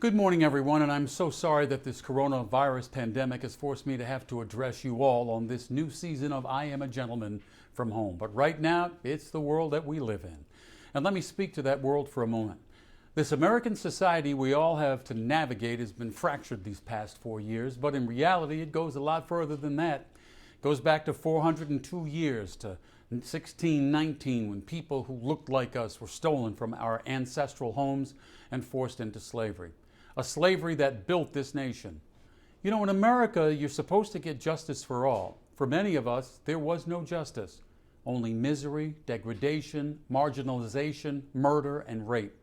Good morning, everyone, and I'm so sorry that this coronavirus pandemic has forced me to have to address you all on this new season of I Am a Gentleman from Home. But right now, it's the world that we live in. And let me speak to that world for a moment. This American society we all have to navigate has been fractured these past 4 years, but in reality, it goes a lot further than that. It goes back to 402 years, to 1619, when people who looked like us were stolen from our ancestral homes and forced into slavery. A slavery that built this nation. You know, in America, you're supposed to get justice for all. For many of us, there was no justice. Only misery, degradation, marginalization, murder, and rape.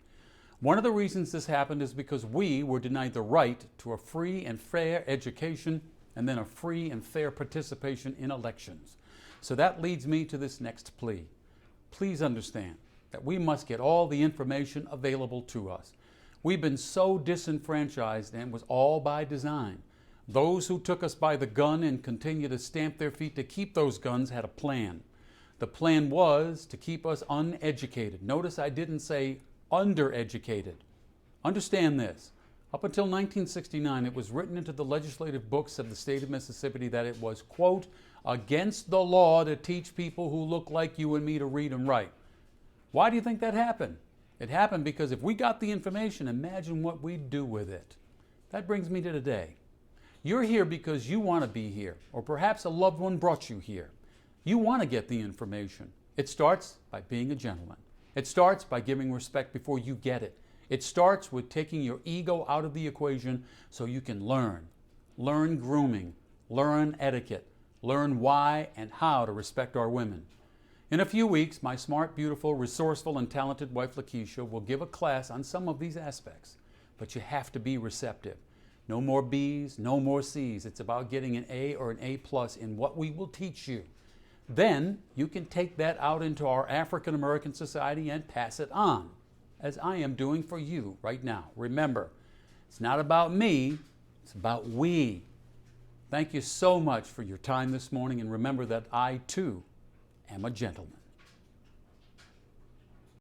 One of the reasons this happened is because we were denied the right to a free and fair education and then a free and fair participation in elections. So that leads me to this next plea. Please understand that we must get all the information available to us. We've been so disenfranchised, and it was all by design. Those who took us by the gun and continue to stamp their feet to keep those guns had a plan. The plan was to keep us uneducated. Notice I didn't say undereducated. Understand this. Up until 1969, it was written into the legislative books of the state of Mississippi that it was, quote, against the law to teach people who look like you and me to read and write. Why do you think that happened? It happened because if we got the information, imagine what we'd do with it. That brings me to today. You're here because you want to be here, or perhaps a loved one brought you here. You want to get the information. It starts by being a gentleman. It starts by giving respect before you get it. It starts with taking your ego out of the equation so you can learn. Learn grooming, learn etiquette, learn why and how to respect our women. In a few weeks, my smart, beautiful, resourceful, and talented wife, Lakeisha, will give a class on some of these aspects. But you have to be receptive. No more B's, no more C's. It's about getting an A or an A+ in what we will teach you. Then you can take that out into our African American society and pass it on, as I am doing for you right now. Remember, it's not about me, it's about we. Thank you so much for your time this morning, and remember that I, too, am a gentleman.